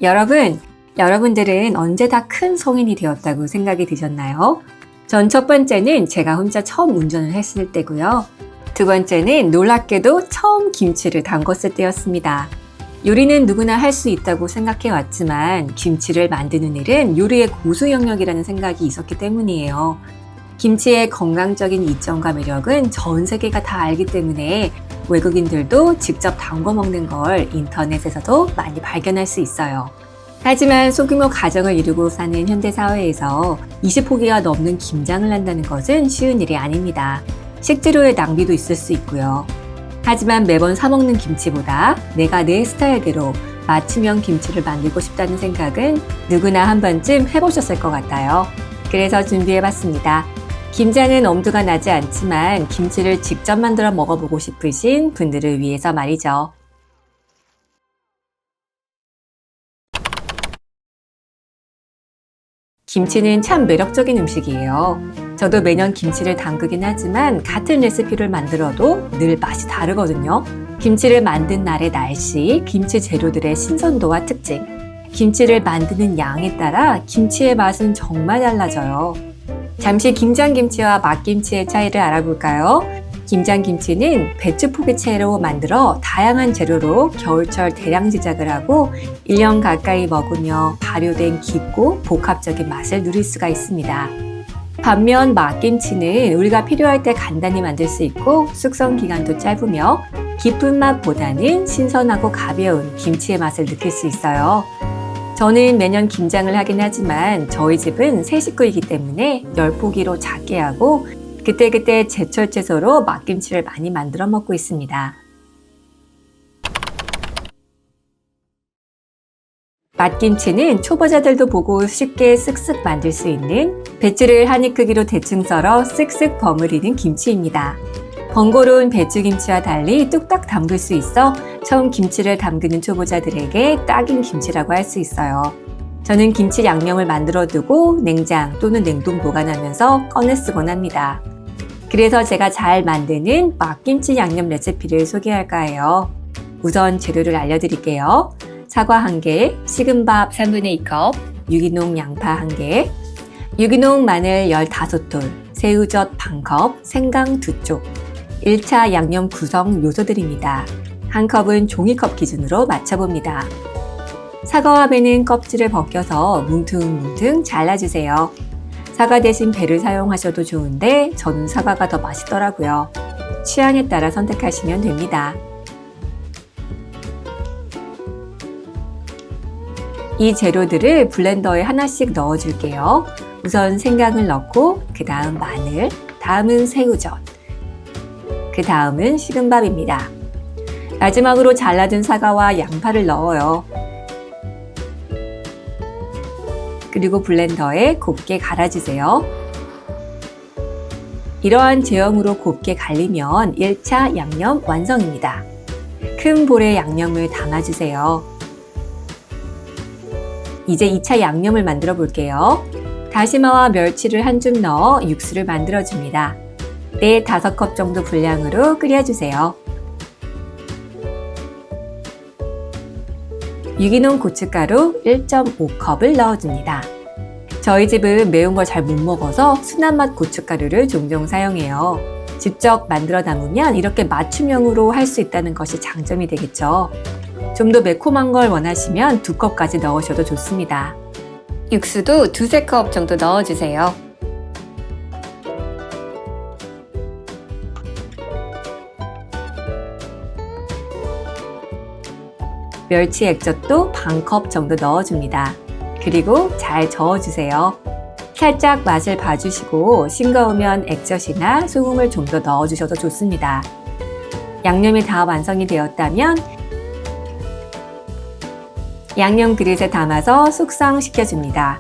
여러분들은 언제 다 큰 성인이 되었다고 생각이 드셨나요? 전 첫 번째는 제가 혼자 처음 운전을 했을 때고요. 두 번째는 놀랍게도 처음 김치를 담궜을 때였습니다. 요리는 누구나 할 수 있다고 생각해 왔지만 김치를 만드는 일은 요리의 고수 영역이라는 생각이 있었기 때문이에요. 김치의 건강적인 이점과 매력은 전 세계가 다 알기 때문에 외국인들도 직접 담궈 먹는 걸 인터넷에서도 많이 발견할 수 있어요. 하지만 소규모 가정을 이루고 사는 현대사회에서 20포기가 넘는 김장을 한다는 것은 쉬운 일이 아닙니다. 식재료의 낭비도 있을 수 있고요. 하지만 매번 사먹는 김치보다 내가 내 스타일대로 맞춤형 김치를 만들고 싶다는 생각은 누구나 한 번쯤 해보셨을 것 같아요. 그래서 준비해봤습니다. 김장은 엄두가 나지 않지만 김치를 직접 만들어 먹어보고 싶으신 분들을 위해서 말이죠. 김치는 참 매력적인 음식이에요. 저도 매년 김치를 담그긴 하지만 같은 레시피를 만들어도 늘 맛이 다르거든요. 김치를 만든 날의 날씨, 김치 재료들의 신선도와 특징, 김치를 만드는 양에 따라 김치의 맛은 정말 달라져요. 잠시 김장김치와 막김치의 차이를 알아볼까요? 김장김치는 배추 포기채로 만들어 다양한 재료로 겨울철 대량 제작을 하고 1년 가까이 먹으며 발효된 깊고 복합적인 맛을 누릴 수가 있습니다. 반면 막김치는 우리가 필요할 때 간단히 만들 수 있고 숙성 기간도 짧으며 깊은 맛보다는 신선하고 가벼운 김치의 맛을 느낄 수 있어요. 저는 매년 김장을 하긴 하지만 저희 집은 세 식구이기 때문에 10포기로 작게 하고 그때그때 제철 채소로 막김치를 많이 만들어 먹고 있습니다. 막김치는 초보자들도 보고 쉽게 쓱쓱 만들 수 있는 배추를 한 입 크기로 대충 썰어 쓱쓱 버무리는 김치입니다. 번거로운 배추김치와 달리 뚝딱 담글 수 있어 처음 김치를 담그는 초보자들에게 딱인 김치라고 할 수 있어요. 저는 김치 양념을 만들어 두고 냉장 또는 냉동 보관하면서 꺼내 쓰곤 합니다. 그래서 제가 잘 만드는 막김치 양념 레시피를 소개할까 해요. 우선 재료를 알려드릴게요. 사과 1개, 식은밥 3분의 2컵, 유기농 양파 1개, 유기농 마늘 15톨, 새우젓 반컵, 생강 2쪽, 1차 양념 구성 요소들입니다. 한 컵은 종이컵 기준으로 맞춰봅니다. 사과와 배는 껍질을 벗겨서 뭉퉁뭉퉁 잘라주세요. 사과 대신 배를 사용하셔도 좋은데 저는 사과가 더 맛있더라고요. 취향에 따라 선택하시면 됩니다. 이 재료들을 블렌더에 하나씩 넣어줄게요. 우선 생강을 넣고 그 다음 마늘, 다음은 새우젓, 그 다음은 식은밥입니다. 마지막으로 잘라둔 사과와 양파를 넣어요. 그리고 블렌더에 곱게 갈아주세요. 이러한 제형으로 곱게 갈리면 1차 양념 완성입니다. 큰 볼에 양념을 담아주세요. 이제 2차 양념을 만들어 볼게요. 다시마와 멸치를 한 줌 넣어 육수를 만들어줍니다. 4-5컵 정도 분량으로 끓여주세요. 유기농 고춧가루 1.5컵을 넣어줍니다. 저희 집은 매운 걸 잘 못 먹어서 순한 맛 고춧가루를 종종 사용해요. 직접 만들어 담으면 이렇게 맞춤형으로 할 수 있다는 것이 장점이 되겠죠. 좀 더 매콤한 걸 원하시면 2컵까지 넣으셔도 좋습니다. 육수도 2-3컵 정도 넣어주세요. 멸치 액젓도 반컵 정도 넣어줍니다. 그리고 잘 저어주세요. 살짝 맛을 봐주시고 싱거우면 액젓이나 소금을 좀 더 넣어주셔도 좋습니다. 양념이 다 완성이 되었다면 양념 그릇에 담아서 숙성시켜줍니다.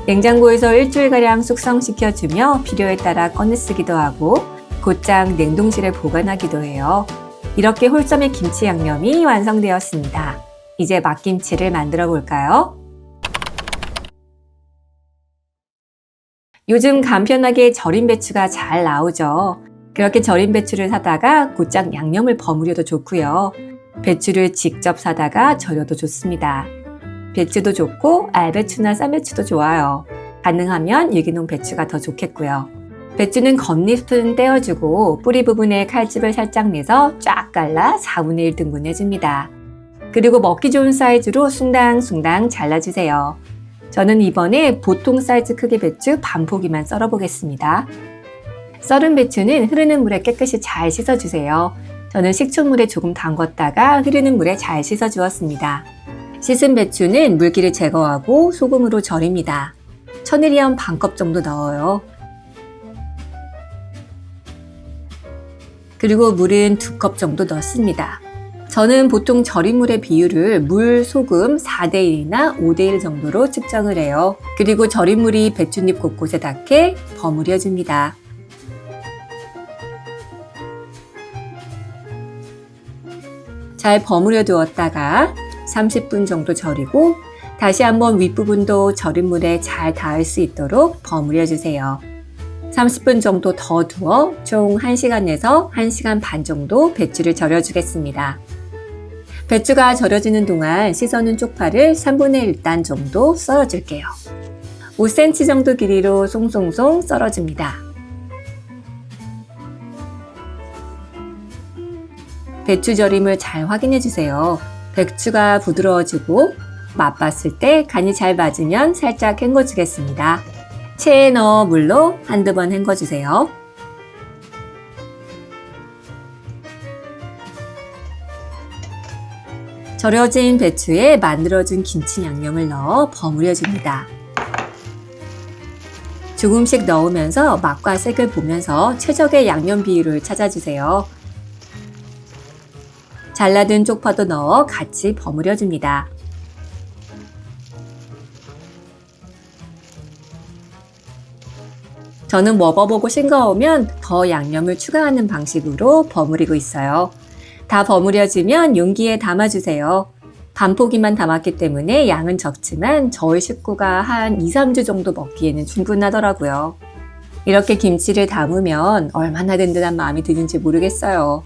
냉장고에서 일주일가량 숙성시켜주며 필요에 따라 꺼내 쓰기도 하고 곧장 냉동실에 보관하기도 해요. 이렇게 홀섬의 김치 양념이 완성되었습니다. 이제 막김치를 만들어 볼까요? 요즘 간편하게 절인 배추가 잘 나오죠. 그렇게 절인 배추를 사다가 곧장 양념을 버무려도 좋고요. 배추를 직접 사다가 절여도 좋습니다. 배추도 좋고 알배추나 쌈배추도 좋아요. 가능하면 유기농 배추가 더 좋겠고요. 배추는 겉잎은 떼어주고 뿌리 부분에 칼집을 살짝 내서 쫙 갈라 4분의 1 등분해줍니다. 그리고 먹기 좋은 사이즈로 숭당숭당 잘라주세요. 저는 이번에 보통 사이즈 크기 배추 반 포기만 썰어 보겠습니다. 썰은 배추는 흐르는 물에 깨끗이 잘 씻어주세요. 저는 식초물에 조금 담궜다가 흐르는 물에 잘 씻어 주었습니다. 씻은 배추는 물기를 제거하고 소금으로 절입니다. 천일염 반컵 정도 넣어요. 그리고 물은 2컵 정도 넣습니다. 저는 보통 절인 물의 비율을 물, 소금 4대1이나 5대1 정도로 측정을 해요. 그리고 절인 물이 배춧잎 곳곳에 닿게 버무려 줍니다. 잘 버무려 두었다가 30분 정도 절이고 다시 한번 윗부분도 절인 물에 잘 닿을 수 있도록 버무려 주세요. 30분 정도 더 두어 총 1시간에서 1시간 반 정도 배추를 절여 주겠습니다. 배추가 절여지는 동안 씻어놓은 쪽파를 3분의 1단 정도 썰어 줄게요. 5cm 정도 길이로 송송송 썰어 줍니다. 배추 절임을 잘 확인해 주세요. 배추가 부드러워지고 맛봤을 때 간이 잘 맞으면 살짝 헹궈 주겠습니다. 체에 넣어 물로 한두 번 헹궈 주세요. 절여진 배추에 만들어준 김치 양념을 넣어 버무려 줍니다. 조금씩 넣으면서 맛과 색을 보면서 최적의 양념 비율을 찾아주세요. 잘라둔 쪽파도 넣어 같이 버무려 줍니다. 저는 먹어보고 싱거우면 더 양념을 추가하는 방식으로 버무리고 있어요. 다 버무려지면 용기에 담아주세요. 반 포기만 담았기 때문에 양은 적지만 저희 식구가 한 2-3주 정도 먹기에는 충분하더라고요. 이렇게 김치를 담으면 얼마나 든든한 마음이 드는지 모르겠어요.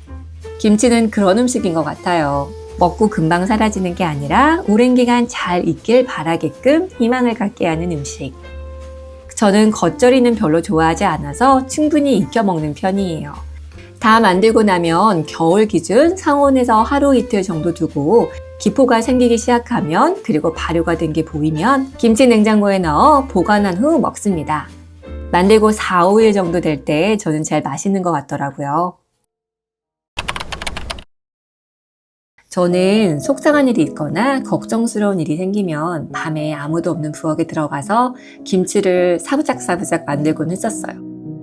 김치는 그런 음식인 것 같아요. 먹고 금방 사라지는 게 아니라 오랜 기간 잘 있길 바라게끔 희망을 갖게 하는 음식. 저는 겉절이는 별로 좋아하지 않아서 충분히 익혀 먹는 편이에요. 다 만들고 나면 겨울 기준 상온에서 하루 이틀 정도 두고 기포가 생기기 시작하면 그리고 발효가 된 게 보이면 김치 냉장고에 넣어 보관한 후 먹습니다. 만들고 4-5일 정도 될 때 저는 제일 맛있는 것 같더라고요. 저는 속상한 일이 있거나 걱정스러운 일이 생기면 밤에 아무도 없는 부엌에 들어가서 김치를 사부작사부작 만들곤 했었어요.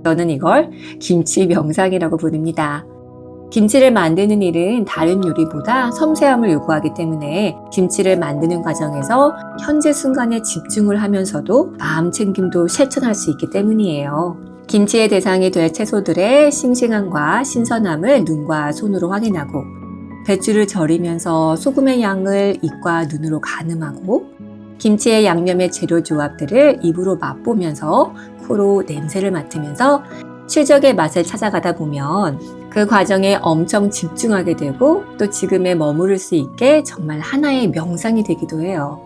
저는 이걸 김치 명상이라고 부릅니다. 김치를 만드는 일은 다른 요리보다 섬세함을 요구하기 때문에 김치를 만드는 과정에서 현재 순간에 집중을 하면서도 마음 챙김도 실천할 수 있기 때문이에요. 김치의 대상이 될 채소들의 싱싱함과 신선함을 눈과 손으로 확인하고 배추를 절이면서 소금의 양을 입과 눈으로 가늠하고 김치의 양념의 재료 조합들을 입으로 맛보면서 코로 냄새를 맡으면서 최적의 맛을 찾아가다 보면 그 과정에 엄청 집중하게 되고 또 지금에 머무를 수 있게 정말 하나의 명상이 되기도 해요.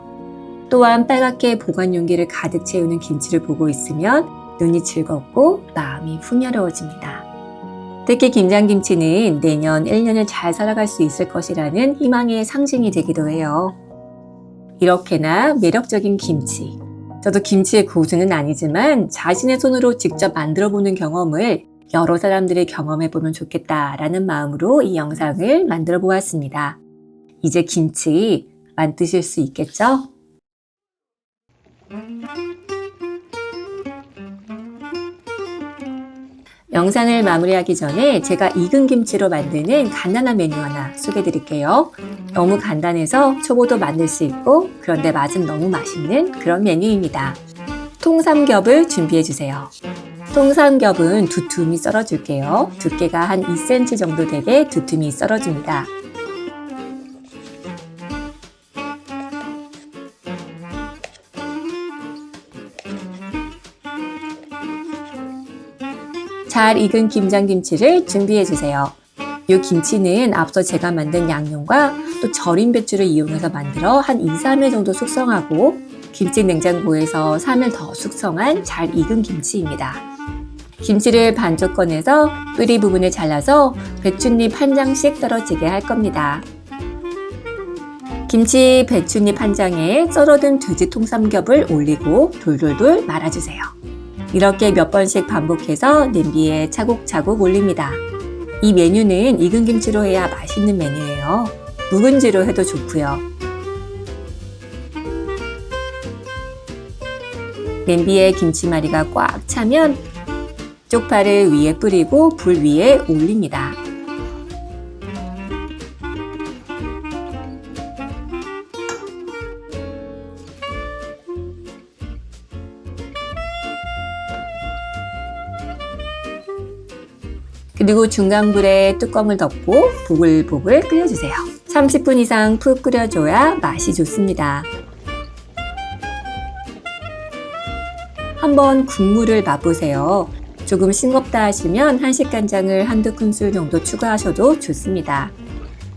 또한 빨갛게 보관 용기를 가득 채우는 김치를 보고 있으면 눈이 즐겁고 마음이 풍요로워집니다. 특히 김장김치는 내년 1년을 잘 살아갈 수 있을 것이라는 희망의 상징이 되기도 해요. 이렇게나 매력적인 김치. 저도 김치의 고수는 아니지만 자신의 손으로 직접 만들어보는 경험을 여러 사람들이 경험해보면 좋겠다라는 마음으로 이 영상을 만들어 보았습니다. 이제 김치 만드실 수 있겠죠? 영상을 마무리하기 전에 제가 익은 김치로 만드는 간단한 메뉴 하나 소개해 드릴게요. 너무 간단해서 초보도 만들 수 있고 그런데 맛은 너무 맛있는 그런 메뉴입니다. 통삼겹을 준비해 주세요. 통삼겹은 두툼히 썰어 줄게요. 두께가 한 2cm 정도 되게 두툼히 썰어 줍니다. 잘 익은 김장김치를 준비해 주세요. 이 김치는 앞서 제가 만든 양념과 또 절인 배추를 이용해서 만들어 한 2, 3일 정도 숙성하고 김치 냉장고에서 3일 더 숙성한 잘 익은 김치입니다. 김치를 반쪽 꺼내서 뿌리 부분을 잘라서 배춧잎 한 장씩 떨어지게 할 겁니다. 김치 배춧잎 한 장에 썰어둔 돼지 통삼겹을 올리고 돌돌돌 말아주세요. 이렇게 몇 번씩 반복해서 냄비에 차곡차곡 올립니다. 이 메뉴는 익은 김치로 해야 맛있는 메뉴예요. 묵은지로 해도 좋고요. 냄비에 김치말이가 꽉 차면 쪽파를 위에 뿌리고 불 위에 올립니다. 그리고 중간불에 뚜껑을 덮고 보글보글 끓여주세요. 30분 이상 푹 끓여줘야 맛이 좋습니다. 한번 국물을 맛보세요. 조금 싱겁다 하시면 한식간장을 한두 큰술 정도 추가하셔도 좋습니다.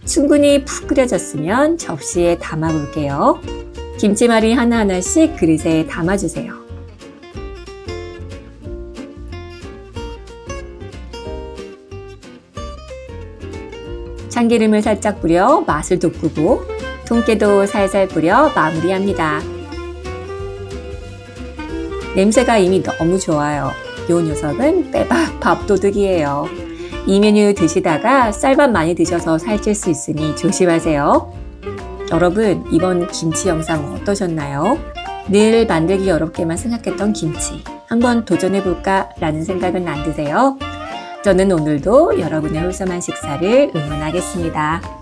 충분히 푹 끓여졌으면 접시에 담아 볼게요. 김치말이 하나하나씩 그릇에 담아주세요. 참기름을 살짝 뿌려 맛을 돋구고 통깨도 살살 뿌려 마무리합니다. 냄새가 이미 너무 좋아요. 요 녀석은 빼박 밥도둑이에요. 이 메뉴 드시다가 쌀밥 많이 드셔서 살찔 수 있으니 조심하세요. 여러분, 이번 김치 영상 어떠셨나요? 늘 만들기 어렵게만 생각했던 김치 한번 도전해볼까 라는 생각은 안 드세요? 저는 오늘도 여러분의 홀섬한 식사를 응원하겠습니다.